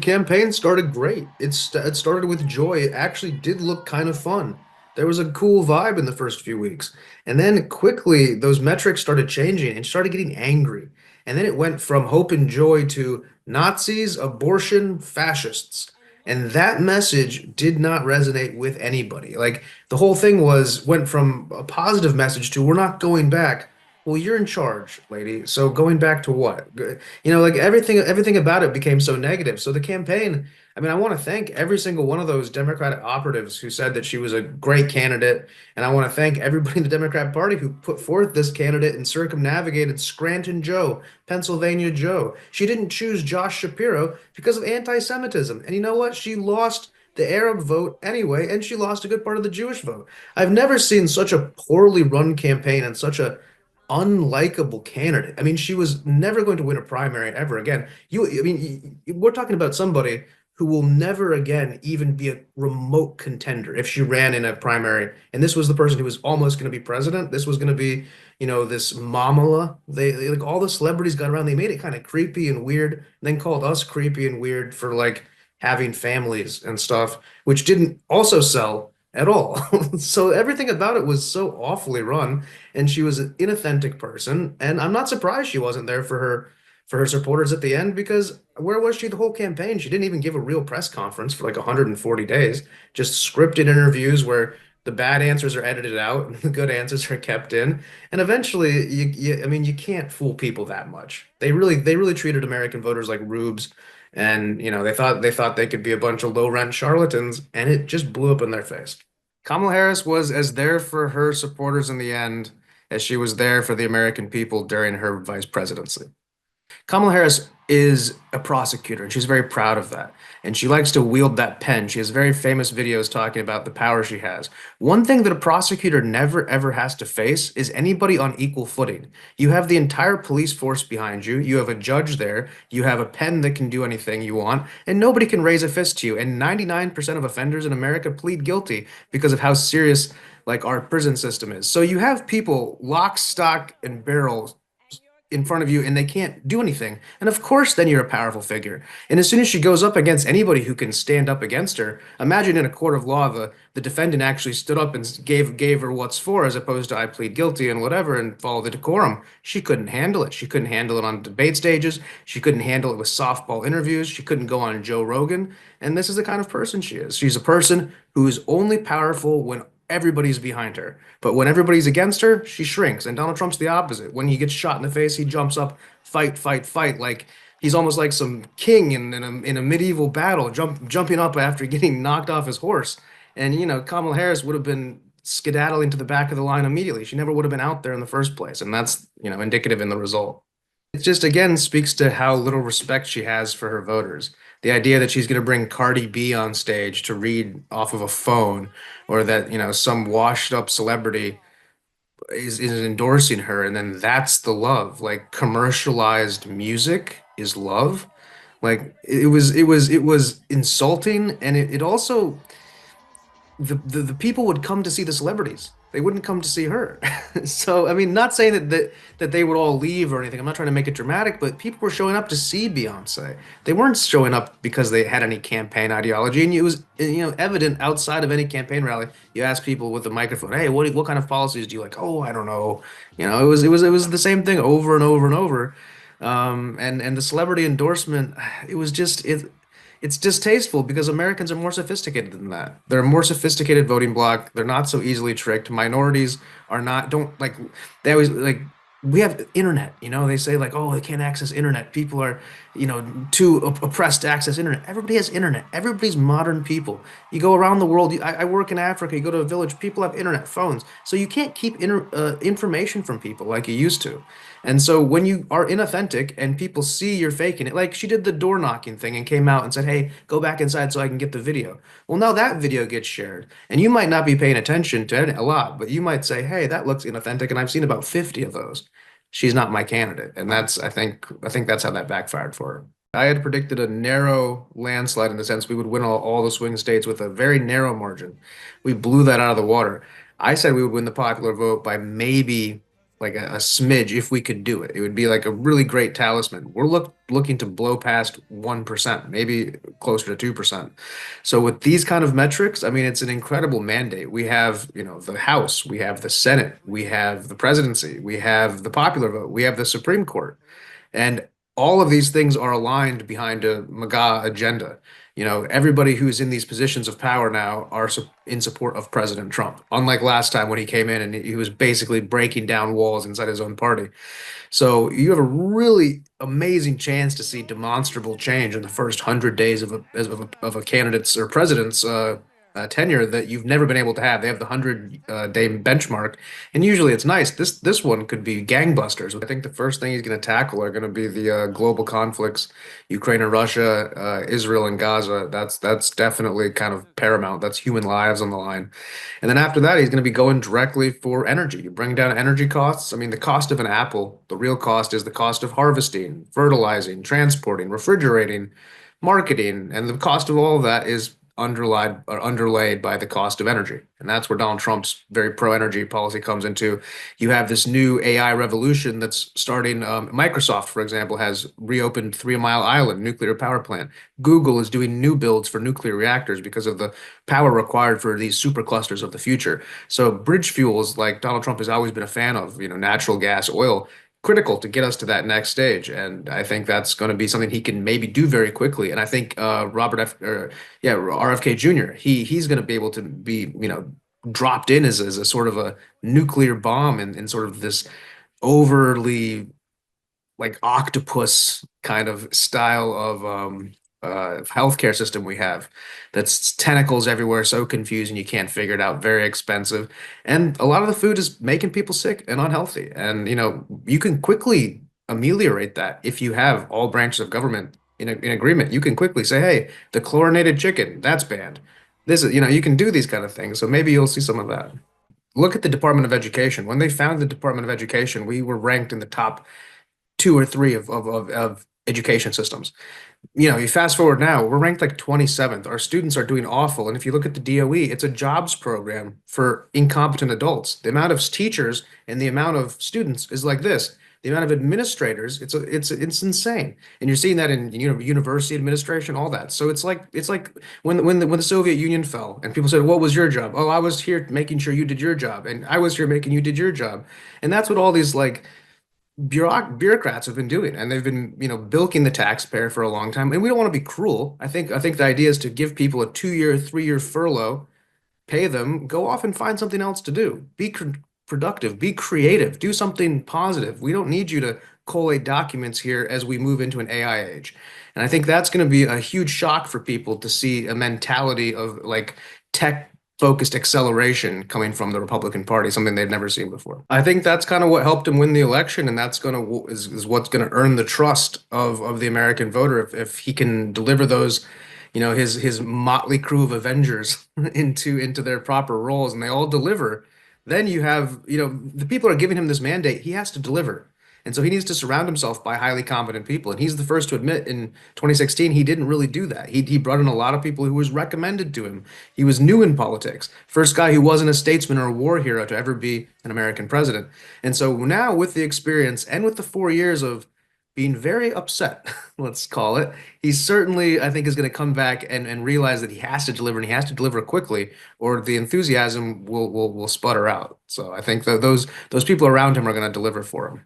Campaign started great. It started with joy. It actually did look kind of fun. There was a cool vibe in the first few weeks. And then quickly those metrics started changing and started getting angry. And then it went from hope and joy to Nazis, abortion, fascists. And that message did not resonate with anybody. Like the whole thing went from a positive message to we're not going back. Well, you're in charge, lady. So going back to what? Like everything about it became so negative. So the campaign, I mean, I want to thank every single one of those Democratic operatives who said that she was a great candidate, and I want to thank everybody in the Democrat Party who put forth this candidate and circumnavigated Scranton Joe, Pennsylvania Joe. She didn't choose Josh Shapiro because of anti-Semitism. And you know what? She lost the Arab vote anyway, and she lost a good part of the Jewish vote. I've never seen such a poorly run campaign and such a unlikable candidate. I mean, she was never going to win a primary ever again. We're talking about somebody who will never again even be a remote contender if she ran in a primary. And this was the person who was almost going to be president. This was going to be, this Mamala. Like all the celebrities got around. They made it kind of creepy and weird, and then called us creepy and weird for like having families and stuff, which didn't also sell at all. So everything about it was so awfully run, and she was an inauthentic person, and I'm not surprised she wasn't there for her supporters at the end because where was she the whole campaign? She didn't even give a real press conference for like 140 days, just scripted interviews where the bad answers are edited out and the good answers are kept in. And eventually I mean you can't fool people that much. They really treated American voters like rubes, and they thought they could be a bunch of low rent charlatans, and it just blew up in their face. Kamala Harris was as there for her supporters in the end as she was there for the American people during her vice presidency. Kamala Harris is a prosecutor, and she's very proud of that. And she likes to wield that pen. She has very famous videos talking about the power she has. One thing that a prosecutor never ever has to face is anybody on equal footing. You have the entire police force behind you. You have a judge there. You have a pen that can do anything you want, and nobody can raise a fist to you. And 99% of offenders in America plead guilty because of how serious like our prison system is. So you have people lock, stock, and barrel in front of you and they can't do anything. And of course, then you're a powerful figure. And as soon as she goes up against anybody who can stand up against her, imagine in a court of law, the defendant actually stood up and gave her what's for, as opposed to I plead guilty and whatever and follow the decorum. She couldn't handle it. She couldn't handle it on debate stages. She couldn't handle it with softball interviews. She couldn't go on Joe Rogan. And this is the kind of person she is. She's a person who is only powerful when everybody's behind her. But when everybody's against her, she shrinks. And Donald Trump's the opposite. When he gets shot in the face, he jumps up, fight, fight, fight. Like he's almost like some king in a medieval battle, jumping up after getting knocked off his horse. And Kamala Harris would have been skedaddling to the back of the line immediately. She never would have been out there in the first place. And that's, indicative in the result. It just again speaks to how little respect she has for her voters. The idea that she's going to bring Cardi B on stage to read off of a phone, or that, some washed up celebrity is endorsing her, and then that's the love. Like commercialized music is love. Like it was insulting, and it also the people would come to see the celebrities. They wouldn't come to see her. So, I mean, not saying that they would all leave or anything. I'm not trying to make it dramatic, but people were showing up to see Beyonce. They weren't showing up because they had any campaign ideology, and it was evident outside of any campaign rally. You ask people with the microphone, "Hey, what kind of policies do you like?" "Oh, I don't know." It was the same thing over and over and over. And the celebrity endorsement, it was just it's distasteful because Americans are more sophisticated than that. They're a more sophisticated voting bloc. They're not so easily tricked. Minorities are not, don't like, they always like, we have internet, they say like, oh, they can't access internet. People are, too oppressed to access internet. Everybody has internet. Everybody's modern people. You go around the world. I work in Africa. You go to a village, people have internet phones. So you can't keep information from people like you used to. And so when you are inauthentic and people see you're faking it, like she did the door knocking thing and came out and said, "Hey, go back inside so I can get the video." Well, now that video gets shared, and you might not be paying attention to it a lot, but you might say, "Hey, that looks inauthentic," and I've seen about 50 of those. She's not my candidate, and I think that's how that backfired for her. I had predicted a narrow landslide in the sense we would win all the swing states with a very narrow margin. We blew that out of the water. I said we would win the popular vote by maybe like a smidge if we could do it. It would be like a really great talisman. We're looking to blow past 1%, maybe closer to 2%. So with these kind of metrics, I mean, it's an incredible mandate. We have, the House, we have the Senate, we have the presidency, we have the popular vote, we have the Supreme Court. And all of these things are aligned behind a MAGA agenda. Everybody who's in these positions of power now are in support of President Trump, unlike last time when he came in and he was basically breaking down walls inside his own party. So you have a really amazing chance to see demonstrable change in the first 100 days of a candidate's or president's tenure that you've never been able to have. They have the 100 day benchmark, and usually it's nice. This one could be gangbusters. I think the first thing he's going to tackle are going to be the global conflicts, Ukraine and Russia, Israel and Gaza. That's definitely kind of paramount. That's human lives on the line. And then after that, he's going to be going directly for energy. You bring down energy costs. I mean, the cost of an apple, the real cost is the cost of harvesting, fertilizing, transporting, refrigerating, marketing, and the cost of all of that is underlaid by the cost of energy. And that's where Donald Trump's very pro-energy policy comes into. You have this new AI revolution that's starting. Microsoft, for example, has reopened 3 Mile Island nuclear power plant. Google is doing new builds for nuclear reactors because of the power required for these superclusters of the future. So bridge fuels, like Donald Trump has always been a fan of, natural gas, oil, critical to get us to that next stage. And I think that's going to be something he can maybe do very quickly. And I think RFK Jr. He's going to be able to be, dropped in as a sort of a nuclear bomb in sort of this overly like octopus kind of style of healthcare system we have that's tentacles everywhere, so confusing you can't figure it out, very expensive. And a lot of the food is making people sick and unhealthy. And you can quickly ameliorate that if you have all branches of government in agreement. You can quickly say, hey, the chlorinated chicken, that's banned. This is, you can do these kind of things. So maybe you'll see some of that. Look at the Department of Education. When they founded the Department of Education, we were ranked in the top two or three of education systems. You fast forward now, we're ranked like 27th. Our students are doing awful. And if you look at the DOE, it's a jobs program for incompetent adults. The amount of teachers and the amount of students is like this. The amount of administrators, it's insane. And you're seeing that in university administration, all that. So it's like when the Soviet Union fell and people said, "What was your job?" "Oh, I was here making sure you did your job, and I was here making you did your job." And that's what all these like bureaucrats have been doing, and they've been, bilking the taxpayer for a long time. And we don't want to be cruel. I think the idea is to give people a 2 year, 3 year furlough, pay them, go off and find something else to do. Be productive, be creative, do something positive. We don't need you to collate documents here as we move into an AI age. And I think that's going to be a huge shock for people to see a mentality of like tech focused acceleration coming from the Republican Party, something they've never seen before. I think that's kind of what helped him win the election, and that's is what's going to earn the trust of the American voter if he can deliver those, his motley crew of Avengers into their proper roles, and they all deliver. Then you have, the people are giving him this mandate. He has to deliver. And so he needs to surround himself by highly competent people. And he's the first to admit in 2016 he didn't really do that. He brought in a lot of people who was recommended to him. He was new in politics. First guy who wasn't a statesman or a war hero to ever be an American president. And so now with the experience and with the 4 years of being very upset, let's call it, he certainly, I think, is going to come back and realize that he has to deliver and he has to deliver quickly, or the enthusiasm will sputter out. So I think that those people around him are going to deliver for him.